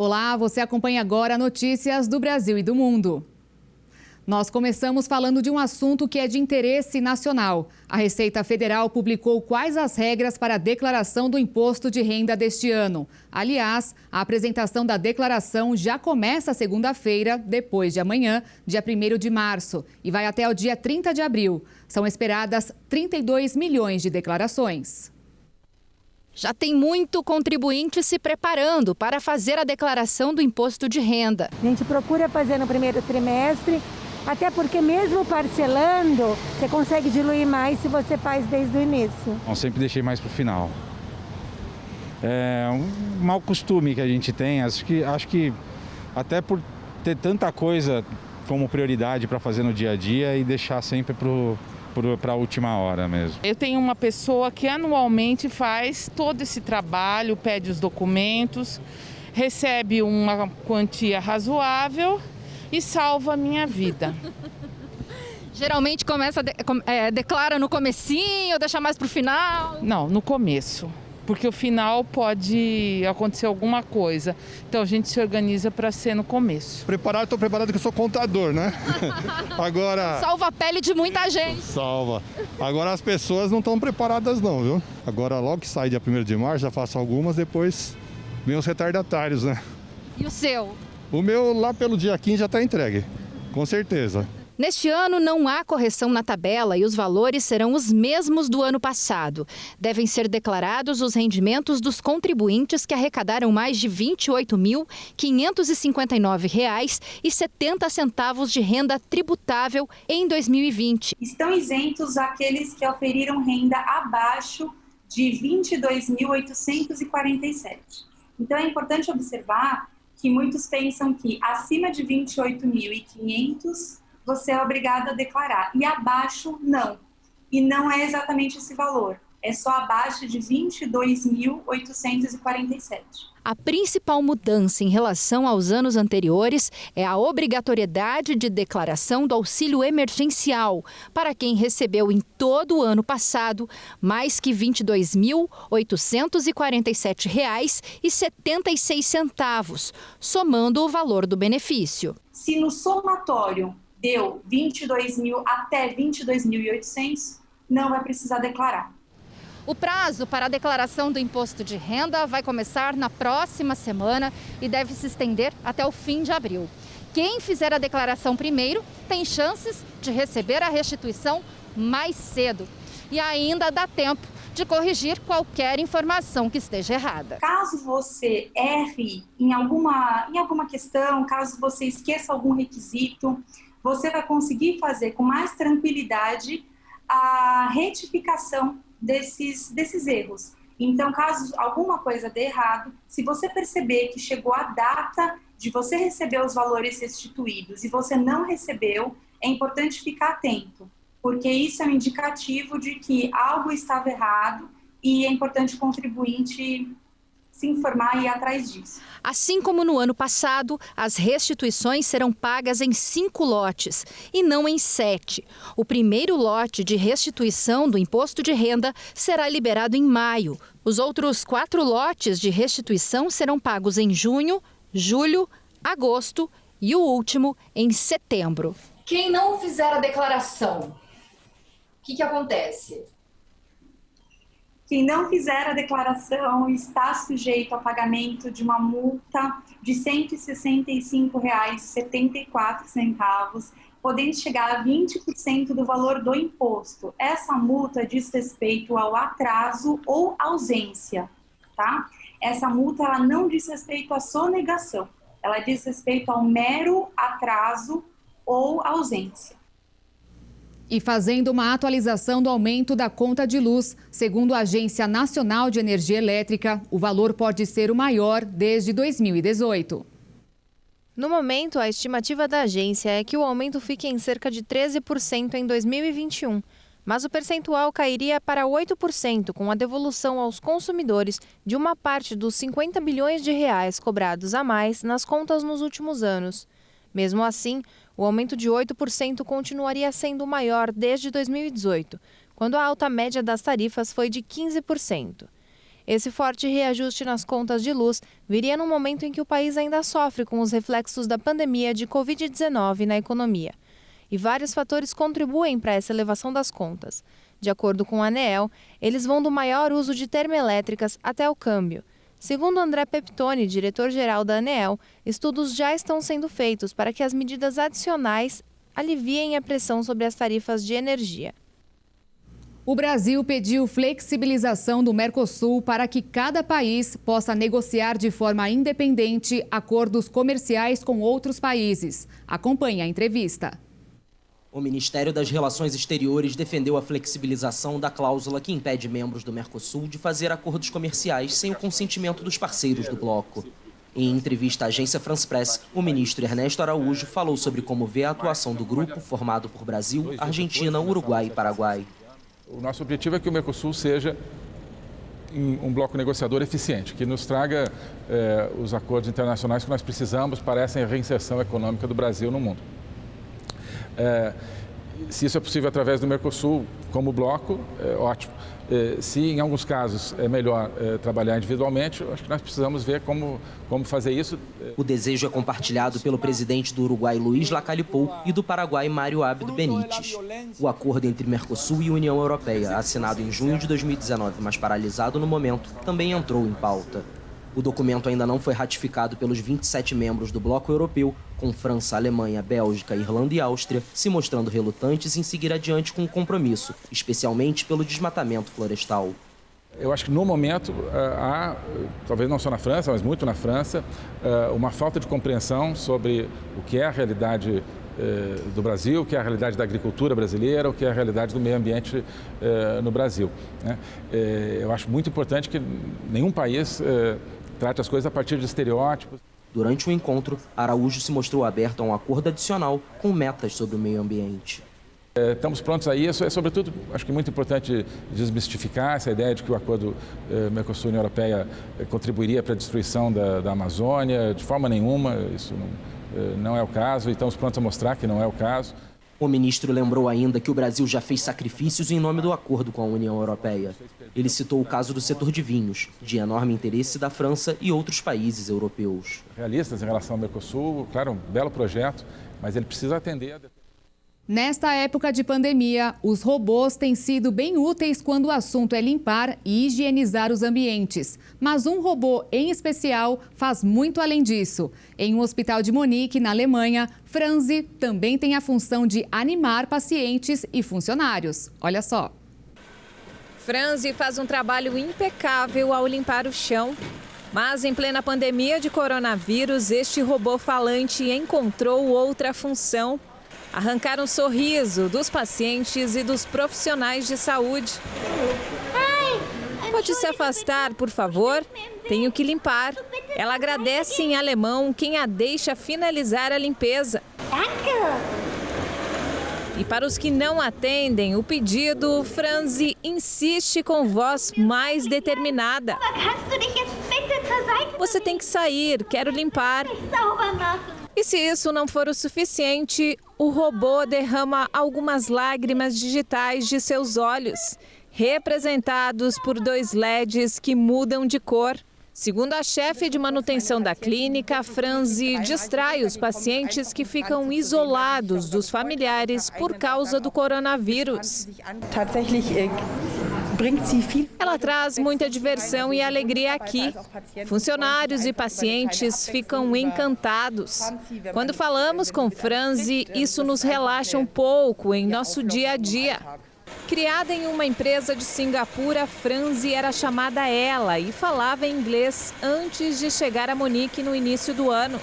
Olá, você acompanha agora notícias do Brasil e do mundo. Nós começamos falando de um assunto que é de interesse nacional. A Receita Federal publicou quais as regras para a declaração do imposto de renda deste ano. Aliás, a apresentação da declaração já começa segunda-feira, depois de amanhã, dia 1º de março, e vai até o dia 30 de abril. São esperadas 32 milhões de declarações. Já tem muito contribuinte se preparando para fazer a declaração do imposto de renda. A gente procura fazer no primeiro trimestre, até porque mesmo parcelando, você consegue diluir mais se você faz desde o início. Eu sempre deixei mais para o final. É um mau costume que a gente tem, acho que até por ter tanta coisa como prioridade para fazer no dia a dia e deixar sempre para a última hora mesmo. Eu tenho uma pessoa que anualmente faz todo esse trabalho, pede os documentos, recebe uma quantia razoável e salva a minha vida. Geralmente declara no comecinho, deixa mais para o final? Não, no começo, porque o final pode acontecer alguma coisa. Então a gente se organiza para ser no começo. Estou preparado que eu sou contador, né? Agora... Salva a pele de muita gente. Salva. Agora as pessoas não estão preparadas não, viu? Agora logo que sai dia 1º de março, já faço algumas, depois vem os retardatários, né? E o seu? O meu lá pelo dia 15 já está entregue, com certeza. Neste ano não há correção na tabela e os valores serão os mesmos do ano passado. Devem ser declarados os rendimentos dos contribuintes que arrecadaram mais de R$ 28.559,70 de renda tributável em 2020. Estão isentos aqueles que oferiram renda abaixo de R$ 22.847. Então é importante observar que muitos pensam que acima de 28.500 você é obrigado a declarar e abaixo não. E não é exatamente esse valor, é só abaixo de 22.847. A principal mudança em relação aos anos anteriores é a obrigatoriedade de declaração do auxílio emergencial para quem recebeu em todo o ano passado mais que R$ 22.847,76, somando o valor do benefício. Se no somatório deu 22.000 até 22.800, não vai precisar declarar. O prazo para a declaração do imposto de renda vai começar na próxima semana e deve se estender até o fim de abril. Quem fizer a declaração primeiro tem chances de receber a restituição mais cedo. E ainda dá tempo de corrigir qualquer informação que esteja errada. Caso você erre em alguma questão, caso você esqueça algum requisito, você vai conseguir fazer com mais tranquilidade a retificação desses erros. Então, caso alguma coisa dê errado, se você perceber que chegou a data de você receber os valores restituídos e você não recebeu, é importante ficar atento, porque isso é um indicativo de que algo estava errado e é importante o contribuinte se informar e ir atrás disso. Assim como no ano passado, as restituições serão pagas em 5 lotes e não em 7. O primeiro lote de restituição do imposto de renda será liberado em maio. Os outros 4 lotes de restituição serão pagos em junho, julho, agosto e o último em setembro. Quem não fizer a declaração, o que acontece? Quem não fizer a declaração está sujeito ao pagamento de uma multa de R$ 165,74, podendo chegar a 20% do valor do imposto. Essa multa diz respeito ao atraso ou ausência, tá? Essa multa ela não diz respeito à sonegação, ela diz respeito ao mero atraso ou ausência. E fazendo uma atualização do aumento da conta de luz, segundo a Agência Nacional de Energia Elétrica, o valor pode ser o maior desde 2018. No momento, a estimativa da agência é que o aumento fique em cerca de 13% em 2021, mas o percentual cairia para 8% com a devolução aos consumidores de uma parte dos 50 bilhões de reais cobrados a mais nas contas nos últimos anos. Mesmo assim, o aumento de 8% continuaria sendo o maior desde 2018, quando a alta média das tarifas foi de 15%. Esse forte reajuste nas contas de luz viria num momento em que o país ainda sofre com os reflexos da pandemia de Covid-19 na economia. E vários fatores contribuem para essa elevação das contas. De acordo com a ANEEL, eles vão do maior uso de termoelétricas até o câmbio. Segundo André Peptoni, diretor-geral da ANEEL, estudos já estão sendo feitos para que as medidas adicionais aliviem a pressão sobre as tarifas de energia. O Brasil pediu flexibilização do Mercosul para que cada país possa negociar de forma independente acordos comerciais com outros países. Acompanhe a entrevista. O Ministério das Relações Exteriores defendeu a flexibilização da cláusula que impede membros do Mercosul de fazer acordos comerciais sem o consentimento dos parceiros do bloco. Em entrevista à agência France Press, o ministro Ernesto Araújo falou sobre como vê a atuação do grupo formado por Brasil, Argentina, Uruguai e Paraguai. O nosso objetivo é que o Mercosul seja um bloco negociador eficiente, que nos traga os acordos internacionais que nós precisamos para essa reinserção econômica do Brasil no mundo. Se isso é possível através do Mercosul como bloco, ótimo. Se em alguns casos é melhor trabalhar individualmente, acho que nós precisamos ver como fazer isso. O desejo é compartilhado pelo presidente do Uruguai, Luiz Lacalle Pou, e do Paraguai, Mário Abdo Benítez. O acordo entre Mercosul e União Europeia, assinado em junho de 2019, mas paralisado no momento, também entrou em pauta. O documento ainda não foi ratificado pelos 27 membros do bloco europeu, com França, Alemanha, Bélgica, Irlanda e Áustria se mostrando relutantes em seguir adiante com o compromisso, especialmente pelo desmatamento florestal. Eu acho que no momento há, talvez não só na França, mas muito na França, uma falta de compreensão sobre o que é a realidade do Brasil, o que é a realidade da agricultura brasileira, o que é a realidade do meio ambiente no Brasil. Eu acho muito importante que nenhum país trate as coisas a partir de estereótipos. Durante o encontro, Araújo se mostrou aberto a um acordo adicional com metas sobre o meio ambiente. Estamos prontos a isso. Sobretudo, acho que é muito importante desmistificar essa ideia de que o acordo Mercosul-União Europeia contribuiria para a destruição da Amazônia. De forma nenhuma, isso não é o caso, e estamos prontos a mostrar que não é o caso. O ministro lembrou ainda que o Brasil já fez sacrifícios em nome do acordo com a União Europeia. Ele citou o caso do setor de vinhos, de enorme interesse da França e outros países europeus. Realistas em relação ao Mercosul, claro, um belo projeto, mas ele precisa atender Nesta época de pandemia, os robôs têm sido bem úteis quando o assunto é limpar e higienizar os ambientes. Mas um robô em especial faz muito além disso. Em um hospital de Munique, na Alemanha, Franzi também tem a função de animar pacientes e funcionários. Olha só. Franzi faz um trabalho impecável ao limpar o chão. Mas em plena pandemia de coronavírus, este robô falante encontrou outra função: arrancar um sorriso dos pacientes e dos profissionais de saúde. Pode se afastar, por favor? Tenho que limpar. Ela agradece em alemão quem a deixa finalizar a limpeza. E para os que não atendem o pedido, Franzi insiste com voz mais determinada. Você tem que sair, quero limpar. E se isso não for o suficiente, o robô derrama algumas lágrimas digitais de seus olhos, representados por 2 LEDs que mudam de cor. Segundo a chefe de manutenção da clínica, Franzi distrai os pacientes que ficam isolados dos familiares por causa do coronavírus. Ela traz muita diversão e alegria aqui. Funcionários e pacientes ficam encantados. Quando falamos com Franzi, isso nos relaxa um pouco em nosso dia a dia. Criada em uma empresa de Singapura, Franzi era chamada Ela e falava inglês antes de chegar a Munique no início do ano.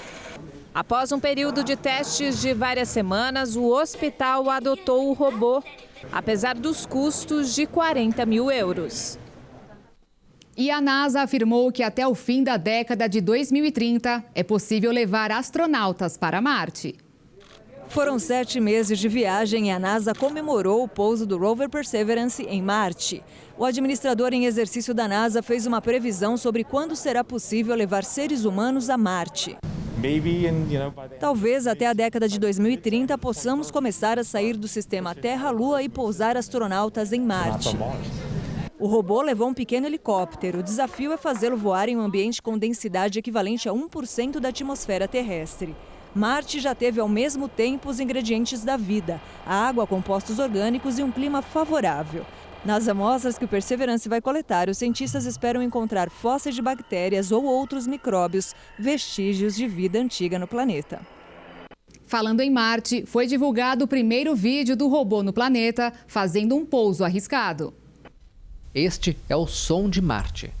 Após um período de testes de várias semanas, o hospital adotou o robô, apesar dos custos de 40 mil euros. E a NASA afirmou que até o fim da década de 2030 é possível levar astronautas para Marte. Foram 7 meses de viagem e a NASA comemorou o pouso do rover Perseverance em Marte. O administrador em exercício da NASA fez uma previsão sobre quando será possível levar seres humanos a Marte. Talvez até a década de 2030 possamos começar a sair do sistema Terra-Lua e pousar astronautas em Marte. O robô levou um pequeno helicóptero. O desafio é fazê-lo voar em um ambiente com densidade equivalente a 1% da atmosfera terrestre. Marte já teve ao mesmo tempo os ingredientes da vida: a água, compostos orgânicos e um clima favorável. Nas amostras que o Perseverance vai coletar, os cientistas esperam encontrar fósseis de bactérias ou outros micróbios, vestígios de vida antiga no planeta. Falando em Marte, foi divulgado o primeiro vídeo do robô no planeta, fazendo um pouso arriscado. Este é o som de Marte.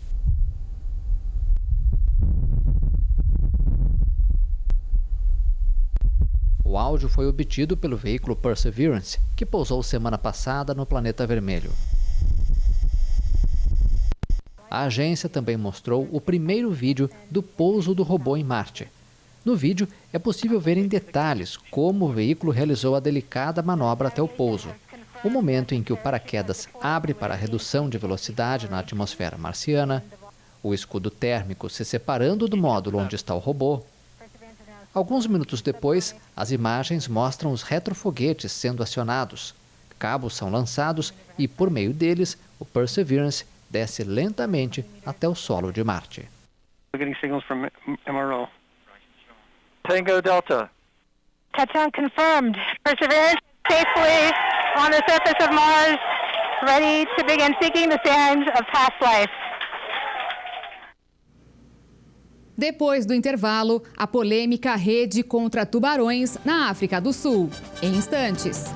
O áudio foi obtido pelo veículo Perseverance, que pousou semana passada no planeta vermelho. A agência também mostrou o primeiro vídeo do pouso do robô em Marte. No vídeo, é possível ver em detalhes como o veículo realizou a delicada manobra até o pouso. O momento em que o paraquedas abre para a redução de velocidade na atmosfera marciana, o escudo térmico se separando do módulo onde está o robô. Alguns minutos depois, as imagens mostram os retrofoguetes sendo acionados. Cabos são lançados e, por meio deles, o Perseverance desce lentamente até o solo de Marte. Tango Delta. Touchdown confirmed. Perseverance safely on the surface of Mars, ready to begin seeking the sands of past life. Depois do intervalo, a polêmica rede contra tubarões na África do Sul. Em instantes.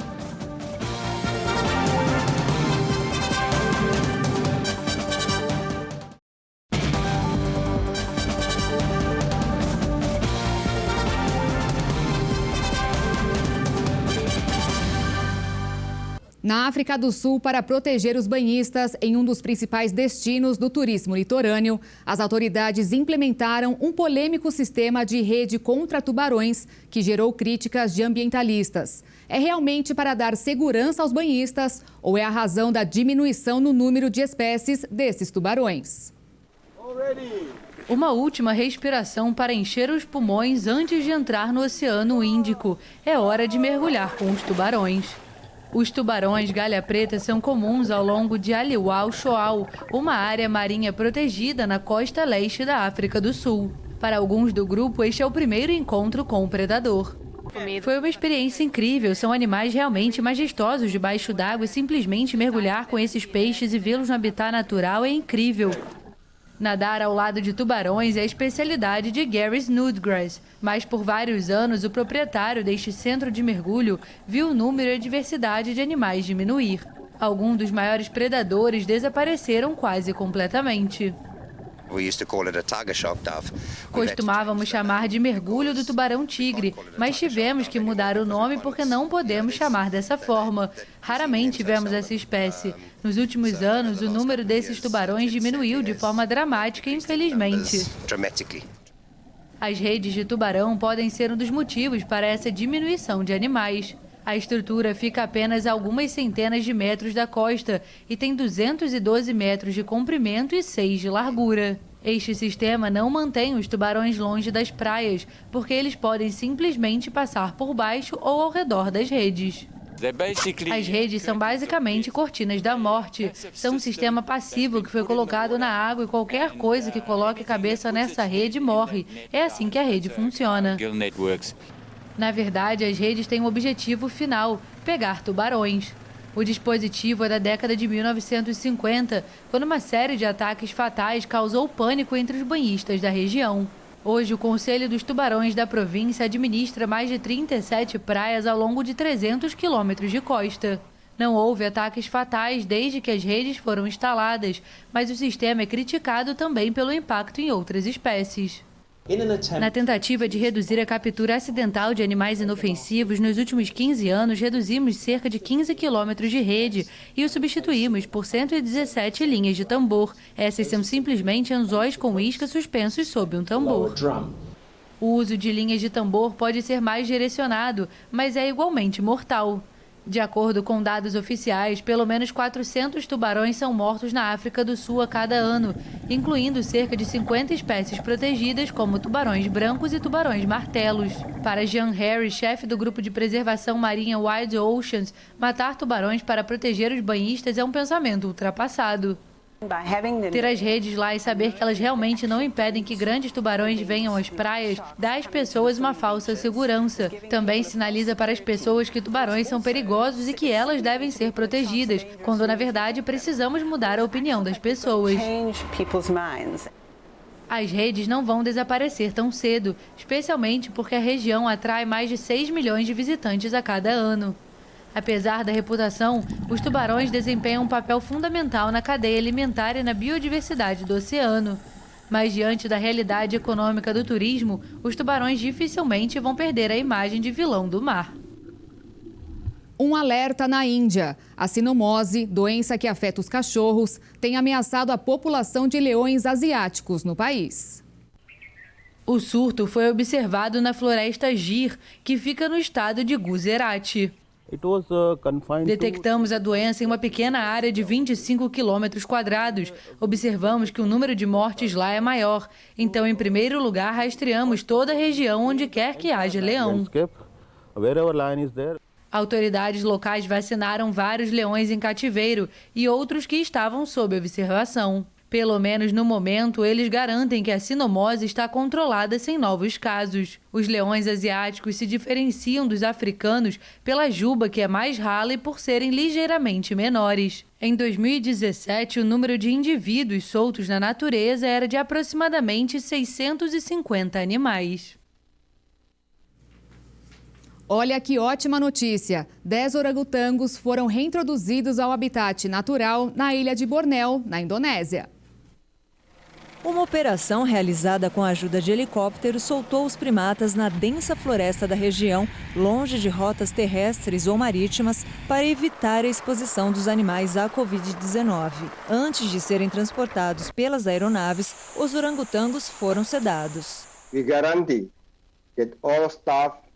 Na África do Sul, para proteger os banhistas em um dos principais destinos do turismo litorâneo, as autoridades implementaram um polêmico sistema de rede contra tubarões que gerou críticas de ambientalistas. É realmente para dar segurança aos banhistas ou é a razão da diminuição no número de espécies desses tubarões? Uma última respiração para encher os pulmões antes de entrar no Oceano Índico. É hora de mergulhar com os tubarões. Os tubarões galha preta são comuns ao longo de Aliwal Shoal, uma área marinha protegida na costa leste da África do Sul. Para alguns do grupo, este é o primeiro encontro com o predador. Foi uma experiência incrível, são animais realmente majestosos debaixo d'água e simplesmente mergulhar com esses peixes e vê-los no habitat natural é incrível. Nadar ao lado de tubarões é a especialidade de Gary Snodgrass, mas por vários anos o proprietário deste centro de mergulho viu o número e a diversidade de animais diminuir. Alguns dos maiores predadores desapareceram quase completamente. Costumávamos chamar de mergulho do tubarão-tigre, mas tivemos que mudar o nome porque não podemos chamar dessa forma. Raramente vemos essa espécie. Nos últimos anos, o número desses tubarões diminuiu de forma dramática, infelizmente. As redes de tubarão podem ser um dos motivos para essa diminuição de animais. A estrutura fica apenas a algumas centenas de metros da costa e tem 212 metros de comprimento e 6 de largura. Este sistema não mantém os tubarões longe das praias, porque eles podem simplesmente passar por baixo ou ao redor das redes. As redes são basicamente cortinas da morte. São um sistema passivo que foi colocado na água e qualquer coisa que coloque a cabeça nessa rede morre. É assim que a rede funciona. Na verdade, as redes têm um objetivo final: pegar tubarões. O dispositivo é da década de 1950, quando uma série de ataques fatais causou pânico entre os banhistas da região. Hoje, o Conselho dos Tubarões da província administra mais de 37 praias ao longo de 300 quilômetros de costa. Não houve ataques fatais desde que as redes foram instaladas, mas o sistema é criticado também pelo impacto em outras espécies. Na tentativa de reduzir a captura acidental de animais inofensivos, nos últimos 15 anos reduzimos cerca de 15 quilômetros de rede e o substituímos por 117 linhas de tambor. Essas são simplesmente anzóis com isca suspensos sob um tambor. O uso de linhas de tambor pode ser mais direcionado, mas é igualmente mortal. De acordo com dados oficiais, pelo menos 400 tubarões são mortos na África do Sul a cada ano, incluindo cerca de 50 espécies protegidas, como tubarões brancos e tubarões martelos. Para Jean Harry, chefe do grupo de preservação marinha Wild Oceans, matar tubarões para proteger os banhistas é um pensamento ultrapassado. Ter as redes lá e saber que elas realmente não impedem que grandes tubarões venham às praias dá às pessoas uma falsa segurança. Também sinaliza para as pessoas que tubarões são perigosos e que elas devem ser protegidas, quando na verdade precisamos mudar a opinião das pessoas. As redes não vão desaparecer tão cedo, especialmente porque a região atrai mais de 6 milhões de visitantes a cada ano. Apesar da reputação, os tubarões desempenham um papel fundamental na cadeia alimentar e na biodiversidade do oceano. Mas diante da realidade econômica do turismo, os tubarões dificilmente vão perder a imagem de vilão do mar. Um alerta na Índia. A sinomose, doença que afeta os cachorros, tem ameaçado a população de leões asiáticos no país. O surto foi observado na floresta Gir, que fica no estado de Gujarat. Detectamos a doença em uma pequena área de 25 quilômetros quadrados. Observamos que o número de mortes lá é maior. Então, em primeiro lugar, rastreamos toda a região onde quer que haja leão. Autoridades locais vacinaram vários leões em cativeiro e outros que estavam sob observação. Pelo menos no momento, eles garantem que a sinomose está controlada sem novos casos. Os leões asiáticos se diferenciam dos africanos pela juba, que é mais rala, e por serem ligeiramente menores. Em 2017, o número de indivíduos soltos na natureza era de aproximadamente 650 animais. Olha que ótima notícia! 10 orangotangos foram reintroduzidos ao habitat natural na ilha de Bornéu, na Indonésia. Uma operação realizada com a ajuda de helicópteros soltou os primatas na densa floresta da região, longe de rotas terrestres ou marítimas, para evitar a exposição dos animais à Covid-19. Antes de serem transportados pelas aeronaves, os orangotangos foram sedados. We guarantee that all staff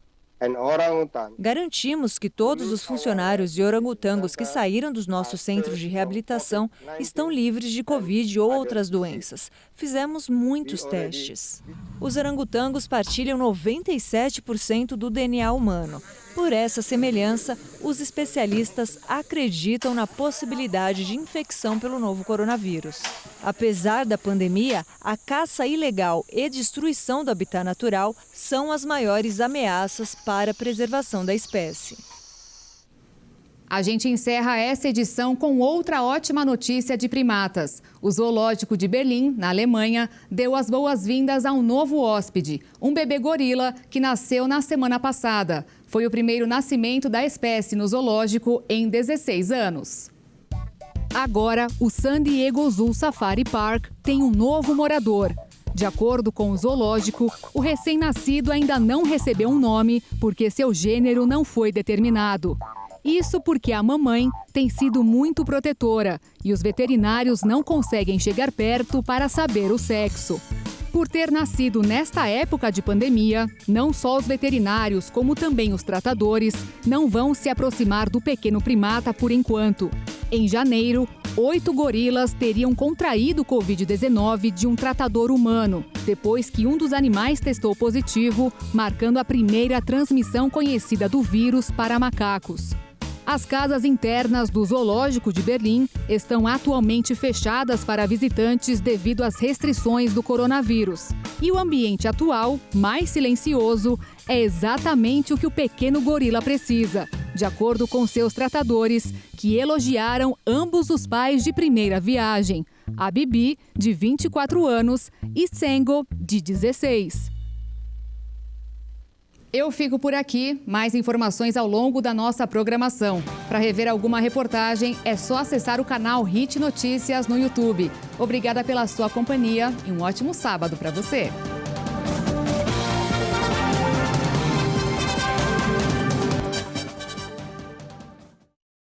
Garantimos que todos os funcionários e orangotangos que saíram dos nossos centros de reabilitação estão livres de Covid ou outras doenças. Fizemos muitos testes. Os orangotangos partilham 97% do DNA humano. Por essa semelhança, os especialistas acreditam na possibilidade de infecção pelo novo coronavírus. Apesar da pandemia, a caça ilegal e destruição do habitat natural são as maiores ameaças para a preservação da espécie. A gente encerra essa edição com outra ótima notícia de primatas. O Zoológico de Berlim, na Alemanha, deu as boas-vindas a um novo hóspede, um bebê gorila que nasceu na semana passada. Foi o primeiro nascimento da espécie no zoológico em 16 anos. Agora, o San Diego Zoo Safari Park tem um novo morador. De acordo com o zoológico, o recém-nascido ainda não recebeu um nome porque seu gênero não foi determinado. Isso porque a mamãe tem sido muito protetora e os veterinários não conseguem chegar perto para saber o sexo. Por ter nascido nesta época de pandemia, não só os veterinários, como também os tratadores, não vão se aproximar do pequeno primata por enquanto. Em janeiro, 8 gorilas teriam contraído Covid-19 de um tratador humano, depois que um dos animais testou positivo, marcando a primeira transmissão conhecida do vírus para macacos. As casas internas do Zoológico de Berlim estão atualmente fechadas para visitantes devido às restrições do coronavírus. E o ambiente atual, mais silencioso, é exatamente o que o pequeno gorila precisa, de acordo com seus tratadores, que elogiaram ambos os pais de primeira viagem, a Bibi, de 24 anos, e Sengo, de 16. Eu fico por aqui. Mais informações ao longo da nossa programação. Para rever alguma reportagem, é só acessar o canal Hit Notícias no YouTube. Obrigada pela sua companhia e um ótimo sábado para você.